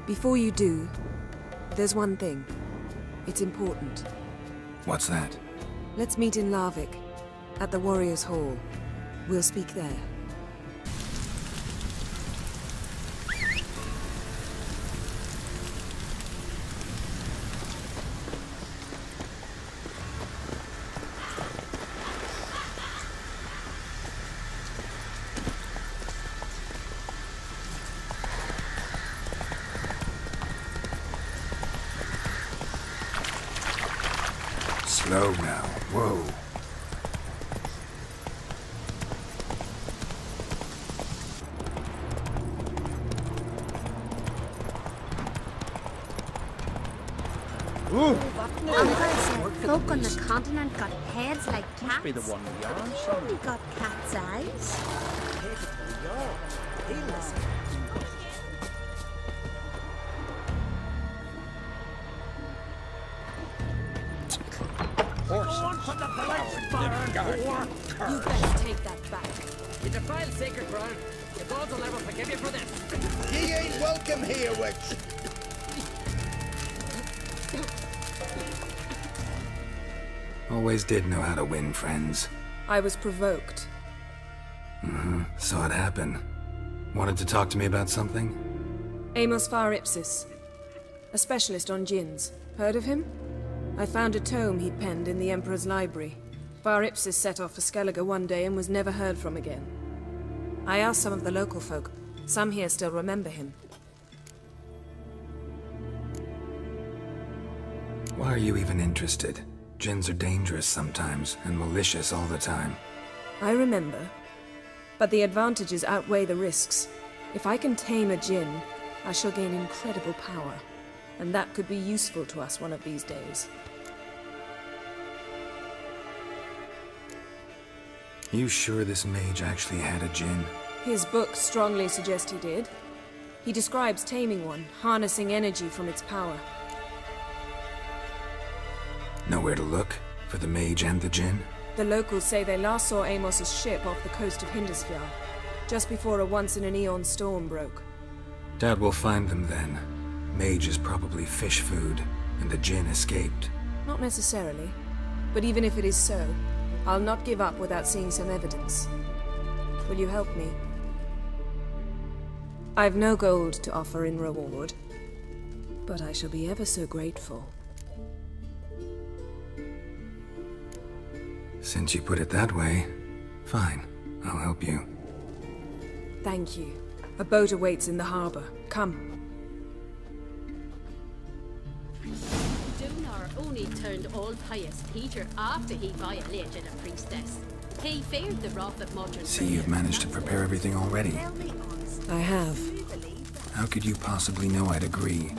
Before you do, there's one thing. It's important. What's that? Let's meet in Larvik, at the Warriors' Hall. We'll speak there. Slow now. Whoa. Folk on the continent got heads like cats. Must be the one we are. Surely got cat's eyes. You best take that back. You defile sacred ground. The gods will never forgive you for this. Ye ain't welcome here, witch. Always did know how to win friends. I was provoked. Saw it happen. Wanted to talk to me about something? Amos Far Ipsis. A specialist on djinns. Heard of him? I found a tome he'd penned in the Emperor's library. Far Ipsis set off for Skellige one day and was never heard from again. I asked some of the local folk. Some here still remember him. Why are you even interested? Djinns are dangerous sometimes, and malicious all the time. I remember. But the advantages outweigh the risks. If I can tame a djinn, I shall gain incredible power. And that could be useful to us one of these days. You sure this mage actually had a djinn? His books strongly suggest he did. He describes taming one, harnessing energy from its power. Nowhere to look for the mage and the djinn? The locals say they last saw Amos's ship off the coast of Hindisfjall, just before a once-in-an-eon storm broke. Doubt we'll find them then. Mage is probably fish food, and the djinn escaped. Not necessarily. But even if it is so, I'll not give up without seeing some evidence. Will you help me? I've no gold to offer in reward, but I shall be ever so grateful. Since you put it that way, fine. I'll help you. Thank you. A boat awaits in the harbor. Come. Dunar only turned all pious Peter after he violated a priestess. He feared the wrath of modern. See, you've managed to prepare everything already. I have. How could you possibly know I'd agree?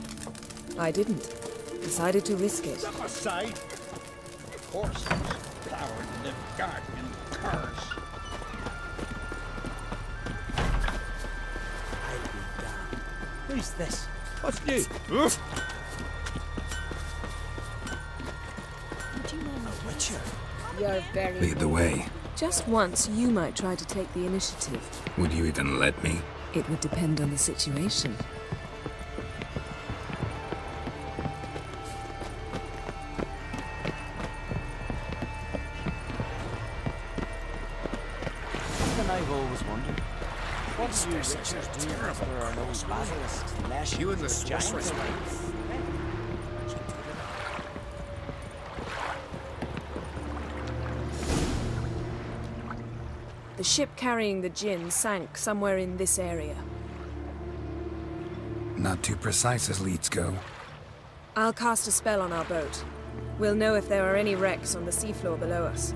I didn't. Decided to risk it. Step aside. Horses plowing the garden in cars. I'll be damned. Who's this? What's new? A witcher. You're very Lead the way. Just once, you might try to take the initiative. Would you even let me? It would depend on the situation. And I've always wondered. What do you witchers do if there are no basilisks, flesh, You and the giants? sorceress. The ship carrying the djinn sank somewhere in this area. Not too precise as leads go. I'll cast a spell on our boat. We'll know if there are any wrecks on the seafloor below us.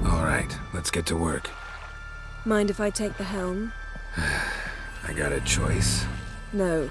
All right, let's get to work. Mind if I take the helm? I got a choice. No.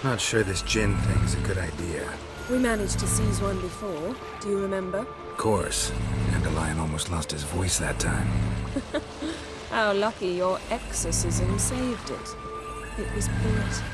Not sure this djinn thing's a good idea. We managed to seize one before. Do you remember? Of course. Dandelion almost lost his voice that time. How lucky your exorcism saved it. It was poetic.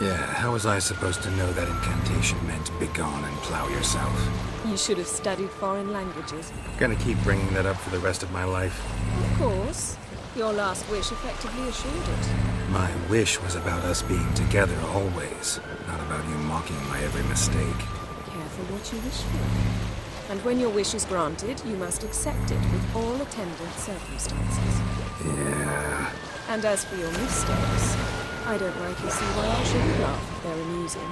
Yeah, how was I supposed to know that incantation meant begone and plow yourself? You should have studied foreign languages. Gonna keep bringing that up for the rest of my life. Of course. Your last wish effectively assured it. My wish was about us being together always, not about you mocking my every mistake. Careful what you wish for. And when your wish is granted, you must accept it with all attendant circumstances. Yeah. And as for your mistakes, I don't rightly see why I shouldn't laugh if they're amusing.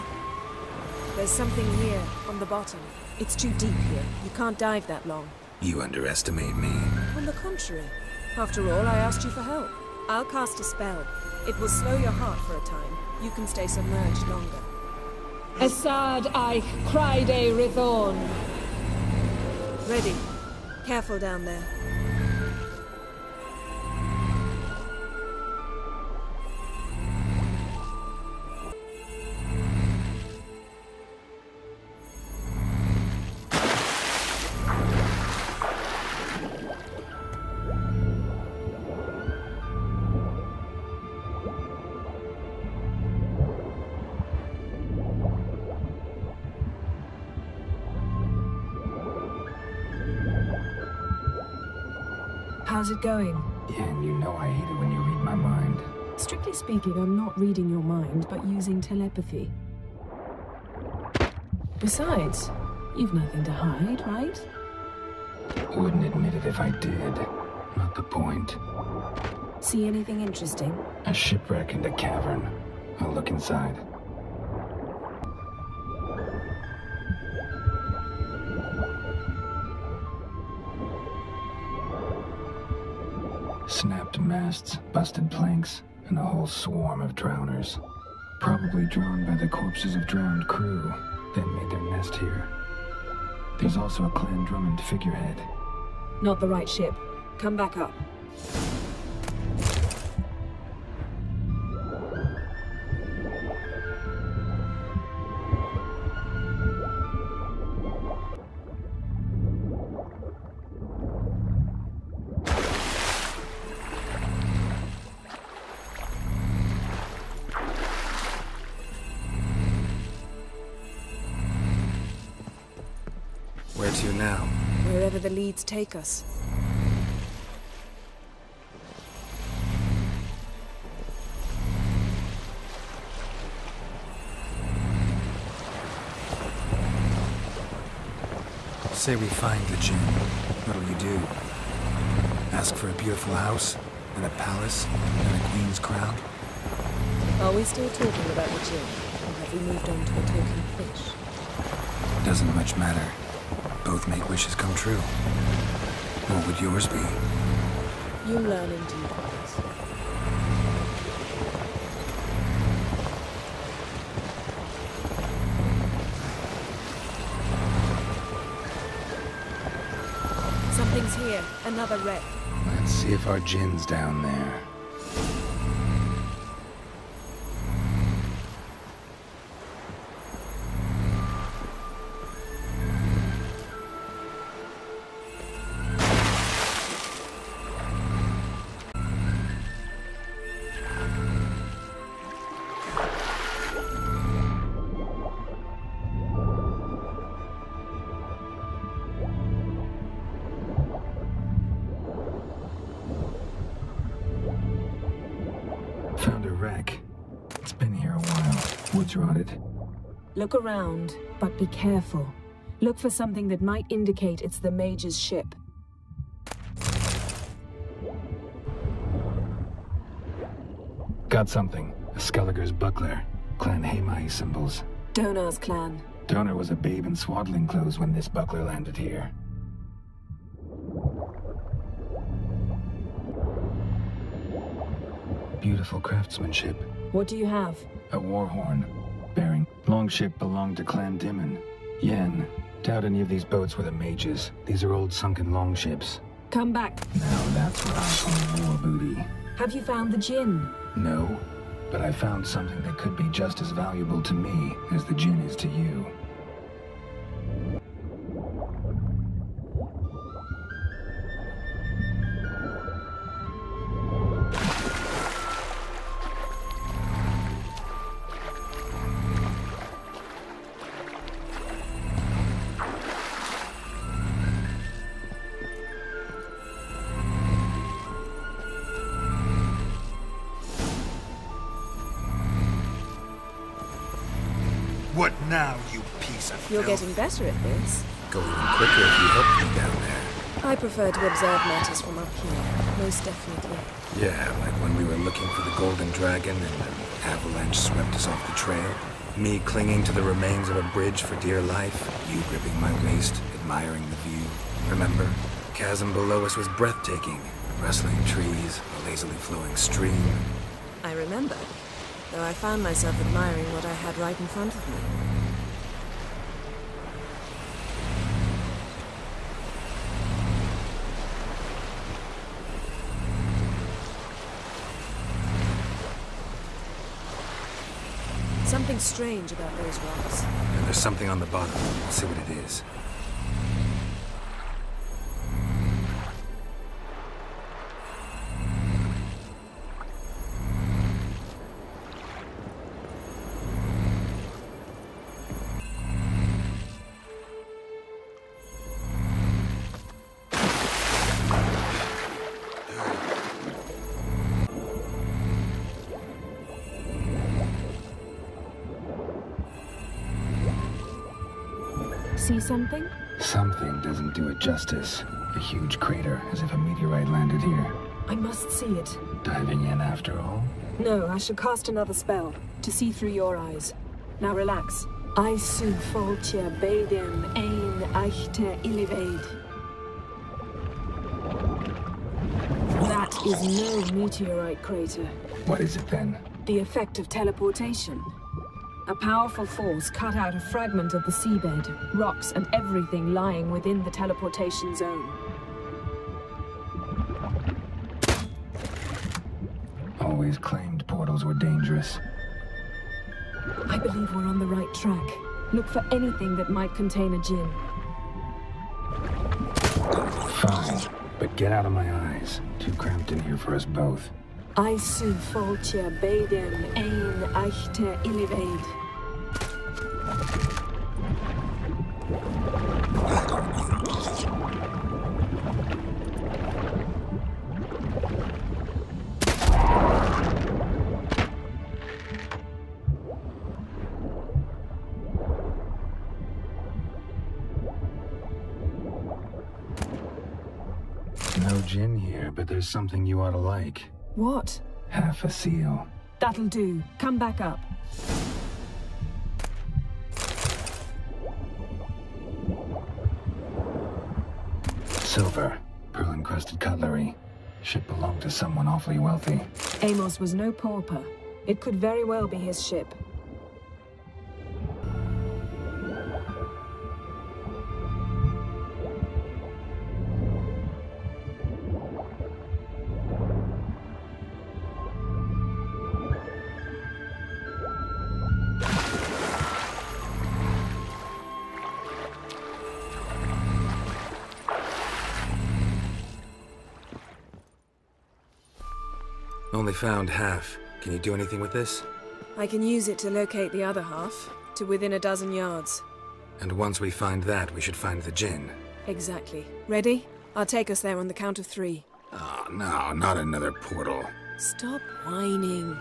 There's something here, on the bottom. It's too deep here. You can't dive that long. You underestimate me. On the contrary. After all, I asked you for help. I'll cast a spell. It will slow your heart for a time. You can stay submerged longer. Assad Eich Cryde Rithorn. Ready. Careful down there. How's it going? Yeah, and you know I hate it when you read my mind. Strictly speaking, I'm not reading your mind, but using telepathy. Besides, you've nothing to hide, right? Wouldn't admit it if I did. Not the point. See anything interesting? A shipwreck and a cavern. I'll look inside. Snapped masts, busted planks, and a whole swarm of drowners. Probably drawn by the corpses of drowned crew, then made their nest here. There's also a Clan Drummond figurehead. Not the right ship. Come back up. Where to now? Wherever the leads take us. Say we find the Jinn. What'll you do? Ask for a beautiful house, and a palace, and a queen's crown? Are we still talking about the Jinn? Or have we moved on to a talking fish? Doesn't much matter. Both make wishes come true. What would yours be? You learn in due course. Something's here. Another wreck. Let's see if our Jinn's down there. Found a wreck. It's been here a while. Wood's rotted. Look around, but be careful. Look for something that might indicate it's the Mage's ship. Got something. A Skelliger's buckler. Clan Hamai symbols. Donar's clan. Donar was a babe in swaddling clothes when this buckler landed here. Beautiful craftsmanship. What do you have? A war horn. Bearing. Longship belonged to Clan Dimon. Yen. Doubt any of these boats were the Mages. These are old sunken longships. Come back. Now that's what I call war booty. Have you found the Jinn? No. But I found something that could be just as valuable to me as the Jinn is to you. What now, you piece of You're filth? getting better at this. Go even quicker if you help me down there. I prefer to observe matters from up here, most definitely. Yeah, like when we were looking for the Golden Dragon and an avalanche swept us off the trail. Me clinging to the remains of a bridge for dear life. You gripping my waist, admiring the view. Remember? The chasm below us was breathtaking. Rustling trees, a lazily flowing stream. I remember, though I found myself admiring what I had right in front of me. Something strange about those rocks. And there's something on the bottom. We'll see what it is. See something? Something doesn't do it justice. A huge crater, as if a meteorite landed here. I must see it. Diving in after all? No, I should cast another spell, to see through your eyes. Now relax. I su foltje bedem ein echte illiveid. That is no meteorite crater. What is it then? The effect of teleportation. A powerful force cut out a fragment of the seabed, rocks and everything lying within the teleportation zone. Always claimed portals were dangerous. I believe we're on the right track. Look for anything that might contain a djinn. Fine, but get out of my eyes. Too cramped in here for us both. I su foltje bedem ein echte illiveid. No djinn here, but there's something you ought to like. What? Half a seal. That'll do. Come back up. Silver. Pearl-encrusted cutlery. Ship belonged to someone awfully wealthy. Amos was no pauper. It could very well be his ship. Only found half. Can you do anything with this? I can use it to locate the other half, to within a dozen yards. And once we find that, we should find the djinn. Exactly. Ready? I'll take us there on the count of 3. Oh, no, not another portal. Stop whining.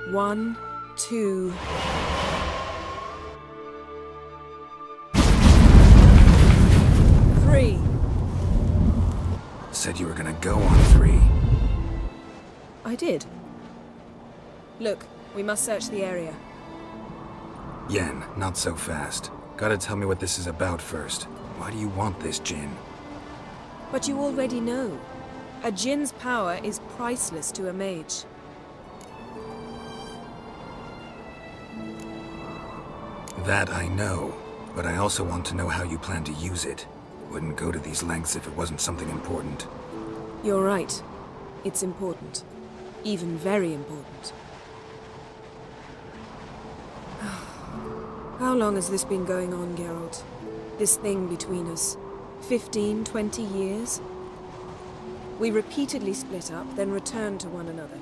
1, 2... Three. Said you were gonna go on 3. I did. Look, we must search the area. Yen, not so fast. Gotta tell me what this is about first. Why do you want this djinn? But you already know. A djinn's power is priceless to a mage. That I know, but I also want to know how you plan to use it. Wouldn't go to these lengths if it wasn't something important. You're right. It's important. Even very important. How long has this been going on, Geralt? This thing between us? 15, 20 years? We repeatedly split up, then return to one another.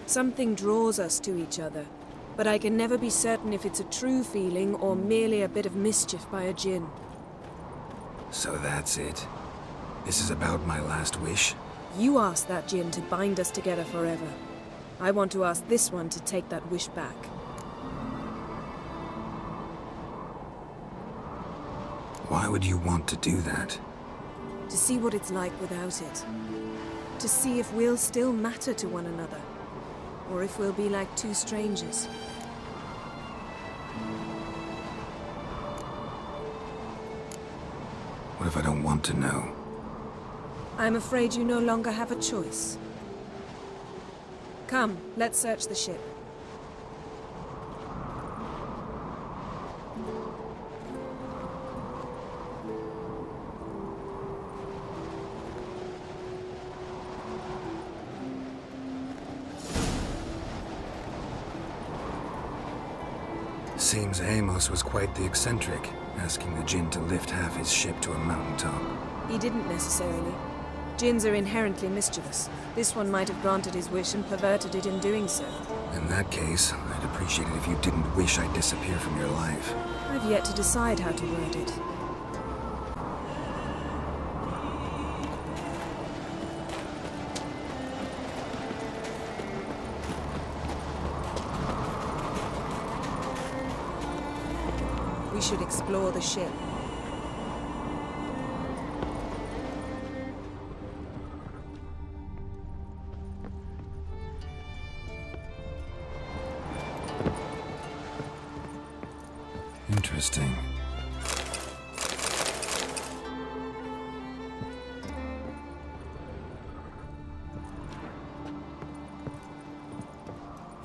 Something draws us to each other, but I can never be certain if it's a true feeling or merely a bit of mischief by a djinn. So that's it. This is about my last wish? You asked that djinn to bind us together forever. I want to ask this one to take that wish back. Why would you want to do that? To see what it's like without it. To see if we'll still matter to one another. Or if we'll be like two strangers. What if I don't want to know? I'm afraid you no longer have a choice. Come, let's search the ship. Seems Amos was quite the eccentric, asking the Jinn to lift half his ship to a mountaintop. He didn't necessarily. Jinns are inherently mischievous. This one might have granted his wish and perverted it in doing so. In that case, I'd appreciate it if you didn't wish I'd disappear from your life. I've yet to decide how to word it. We should explore the ship. Interesting.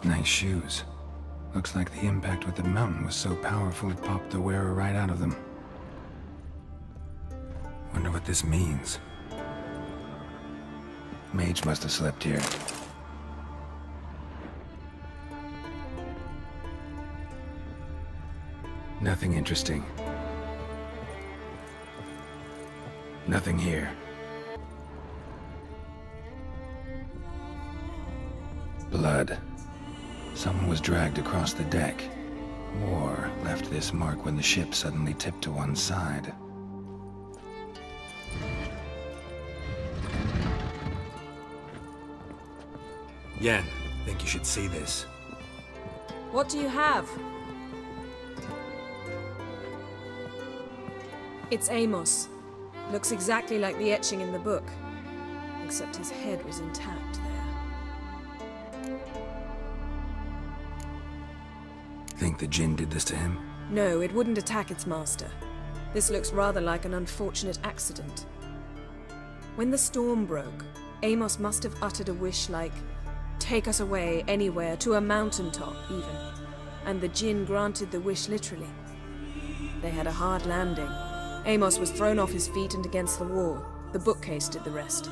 Nice shoes. Looks like the impact with the mountain was so powerful it popped the wearer right out of them. Wonder what this means. Mage must have slept here. Nothing interesting. Nothing here. Blood. Someone was dragged across the deck, or left this mark when the ship suddenly tipped to one side. Yen, think you should see this. What do you have? It's Amos. Looks exactly like the etching in the book. Except his head was intact there. Think the Jinn did this to him? No, it wouldn't attack its master. This looks rather like an unfortunate accident. When the storm broke, Amos must have uttered a wish like, "Take us away, anywhere, to a mountaintop, even." And the Jinn granted the wish literally. They had a hard landing. Amos was thrown off his feet and against the wall. The bookcase did the rest.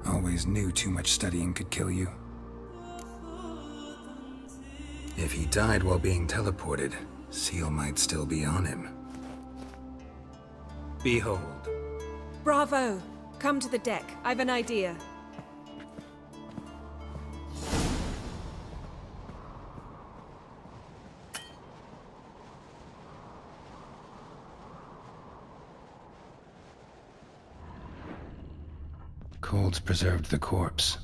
Always knew too much studying could kill you. If he died while being teleported, Seal might still be on him. Behold. Bravo! Come to the deck. I've an idea. Colds preserved the corpse.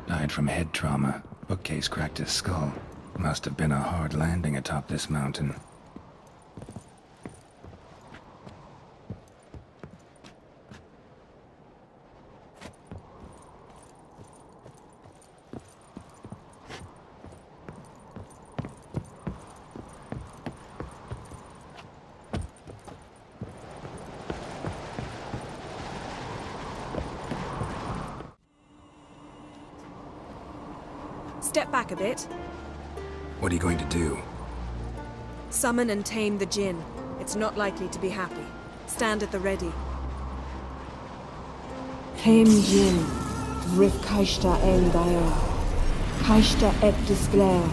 Died from head trauma. Bookcase cracked his skull. Must have been a hard landing atop this mountain. Step back a bit. What are you going to do? Summon and tame the Jinn. It's not likely to be happy. Stand at the ready. Tame Jinn, Rif Kaishta El Dair, Kaishta et Disglair,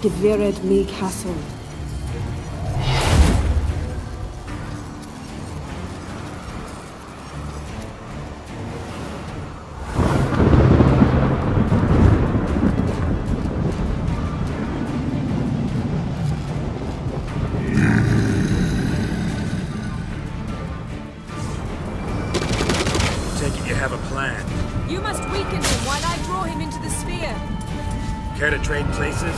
Devired Mi Castle. You must weaken him while I draw him into the sphere. Care to trade places?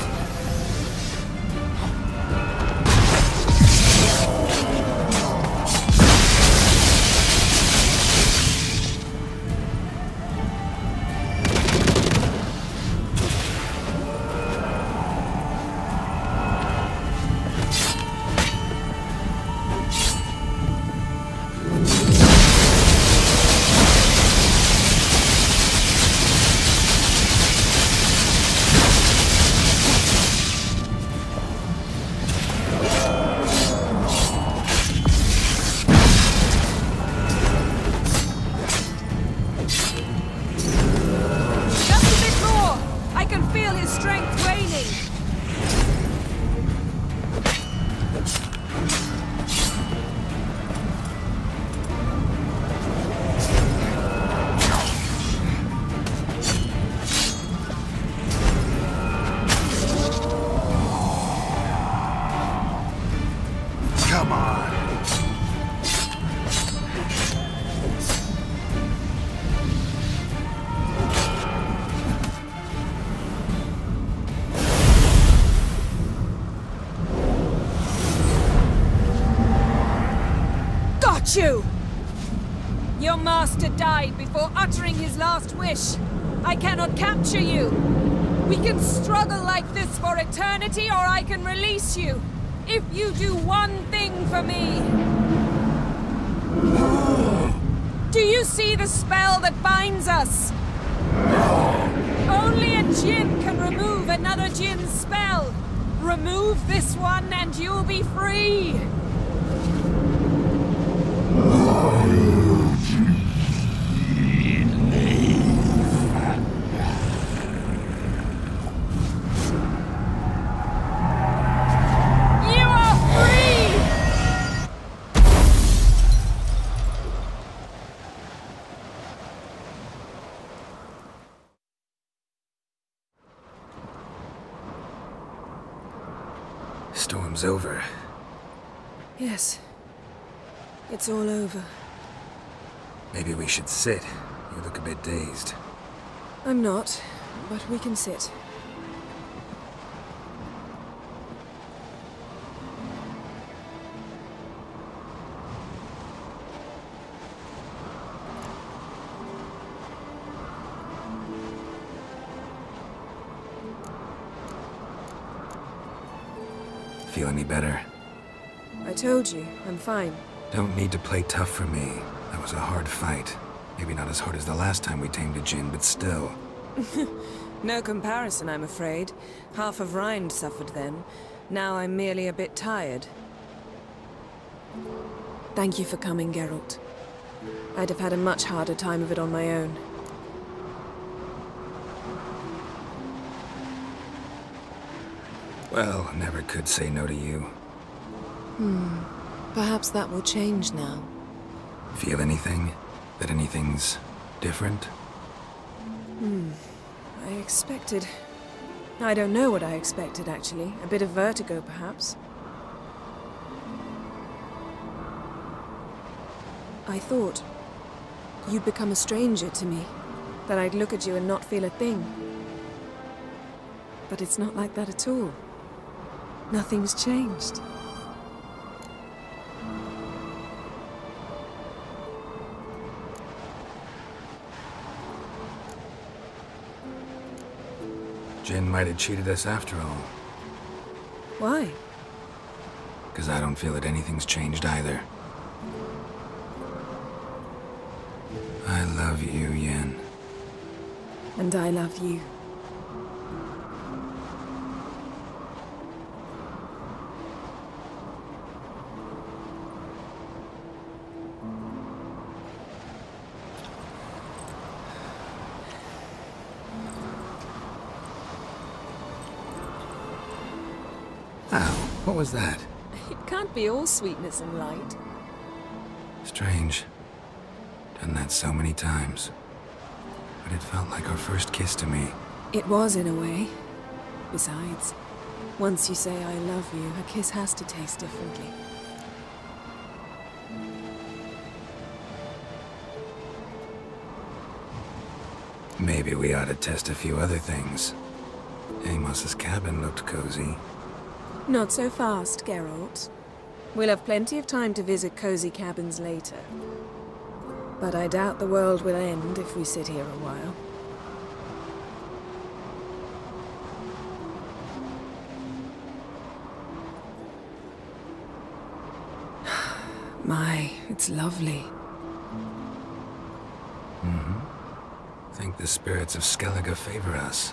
Come on. Got you! Your master died before uttering his last wish. I cannot capture you. We can struggle like this for eternity, or I can release you. If you do one thing for me. Do you see the spell that binds us? Only a djinn can remove another djinn's spell. Remove this one and you'll be free. Storm's over. Yes. It's all over. Maybe we should sit. You look a bit dazed. I'm not, but we can sit. Feel any better? I told you, I'm fine. Don't need to play tough for me. That was a hard fight. Maybe not as hard as the last time we tamed a djinn, but still. No comparison, I'm afraid. Half of Rind suffered then. Now I'm merely a bit tired. Thank you for coming, Geralt. I'd have had a much harder time of it on my own. Well, never could say no to you. Perhaps that will change now. Feel anything? That anything's different? I expected... I don't know what I expected, actually. A bit of vertigo, perhaps. I thought you'd become a stranger to me. That I'd look at you and not feel a thing. But it's not like that at all. Nothing's changed. Jinn might have cheated us after all. Why? Because I don't feel that anything's changed either. I love you, Yen. And I love you. Ow, what was that? It can't be all sweetness and light. Strange. Done that so many times. But it felt like our first kiss to me. It was, in a way. Besides, once you say I love you, a kiss has to taste differently. Maybe we ought to test a few other things. Amos's cabin looked cozy. Not so fast, Geralt. We'll have plenty of time to visit cozy cabins later. But I doubt the world will end if we sit here a while. My, it's lovely. Think the spirits of Skellige favor us.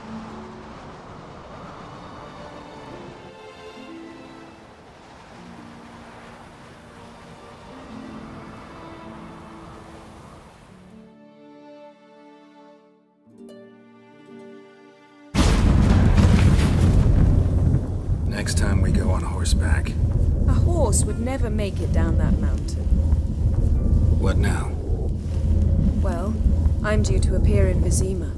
Next time we go on horseback. A horse would never make it down that mountain. What now? Well, I'm due to appear in Vizima.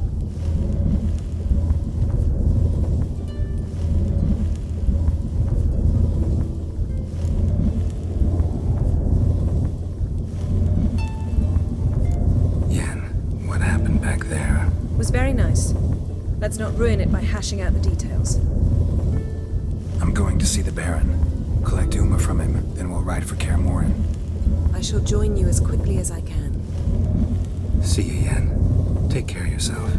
not ruin it by hashing out the details. I'm going to see the Baron, collect Uma from him, then we'll ride for Kaer Morhen. I shall join you as quickly as I can. See you, Yen. Take care of yourself.